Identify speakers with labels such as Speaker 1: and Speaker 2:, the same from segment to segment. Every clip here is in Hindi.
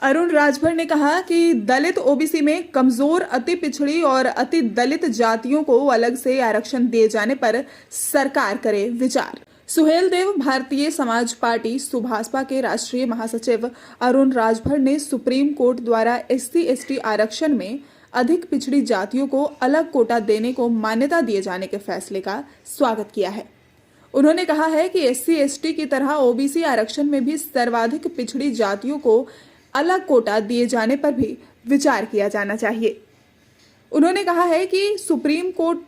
Speaker 1: अरुण राजभर ने कहा कि दलित ओबीसी में कमजोर, अति पिछड़ी और अति दलित जातियों को अलग से आरक्षण दिए जाने पर सरकार करे विचार। सुहेल देव भारतीय समाज पार्टी सुभाषपा के राष्ट्रीय महासचिव अरुण राजभर ने सुप्रीम कोर्ट द्वारा SC/ST आरक्षण में अधिक पिछड़ी जातियों को अलग कोटा देने को मान्यता दिए जाने के फैसले का स्वागत किया है। उन्होंने कहा है कि SC/ST की तरह OBC आरक्षण में भी सर्वाधिक पिछड़ी जातियों को अलग कोटा दिए जाने पर भी विचार किया जाना चाहिए। उन्होंने कहा है कि सुप्रीम कोर्ट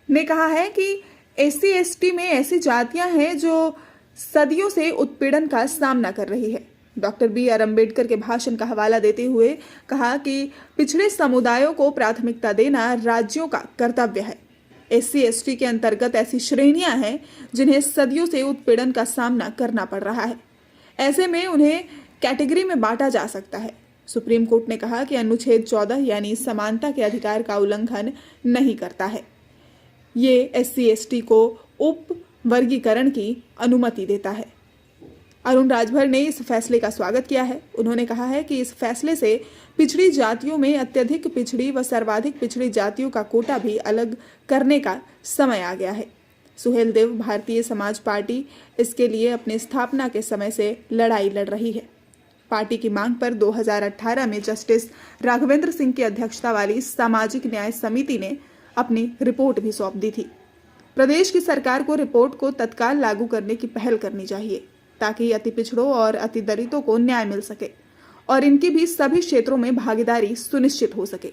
Speaker 1: ने कहा है कि SC/ST में ऐसी जातियां हैं जो सदियों से उत्पीड़न का सामना कर रही है। डॉक्टर BR अम्बेडकर के भाषण का हवाला देते हुए कहा कि पिछड़े समुदायों को प्राथमिकता देना राज्यों का कर्तव्य है। SC/ST के अंतर्गत ऐसी श्रेणियां हैं जिन्हें सदियों से उत्पीड़न का सामना करना पड़ रहा है। ऐसे में उन्हें कैटेगरी में बांटा जा सकता है। सुप्रीम कोर्ट ने कहा कि अनुच्छेद 14 यानी समानता के अधिकार का उल्लंघन नहीं करता है। ये SC/ST को उप वर्गीकरण की अनुमति देता है। अरुण राजभर ने इस फैसले का स्वागत किया है। उन्होंने कहा है कि इस फैसले से पिछड़ी जातियों में अत्यधिक पिछड़ी व सर्वाधिक पिछड़ी जातियों का कोटा भी अलग करने का समय आ गया है। सुहेल देव भारतीय समाज पार्टी इसके लिए अपनी स्थापना के समय से लड़ाई लड़ रही है। पार्टी की मांग पर 2018 में जस्टिस राघवेंद्र सिंह की अध्यक्षता वाली सामाजिक न्याय समिति ने अपनी रिपोर्ट भी सौंप दी थी। प्रदेश की सरकार को रिपोर्ट को तत्काल लागू करने की पहल करनी चाहिए ताकि अति पिछड़ों और अति दलितों को न्याय मिल सके और इनकी भी सभी क्षेत्रों में भागीदारी सुनिश्चित हो सके।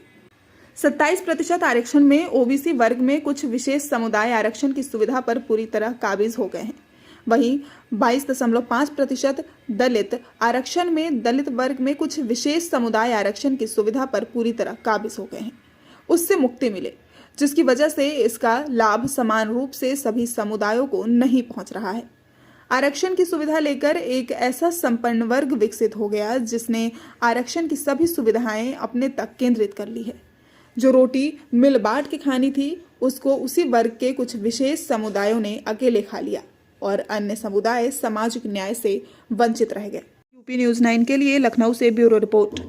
Speaker 1: 27% आरक्षण में OBC वर्ग में कुछ विशेष समुदाय आरक्षण की सुविधा पर पूरी तरह काबिज हो गए हैं। वहीं 22.5% दलित आरक्षण में दलित वर्ग में कुछ विशेष समुदाय आरक्षण की सुविधा पर पूरी तरह काबिज हो गए हैं। उससे मुक्ति मिले, जिसकी वजह से इसका लाभ समान रूप से सभी समुदायों को नहीं पहुंच रहा है। आरक्षण की सुविधा लेकर एक ऐसा संपन्न वर्ग विकसित हो गया जिसने आरक्षण की सभी सुविधाएं अपने तक केंद्रित कर ली है। जो रोटी मिल बांट के खानी थी उसको उसी वर्ग के कुछ विशेष समुदायों ने अकेले खा लिया और अन्य समुदाय सामाजिक न्याय से वंचित रह गए। UP News 9 के लिए लखनऊ से ब्यूरो रिपोर्ट।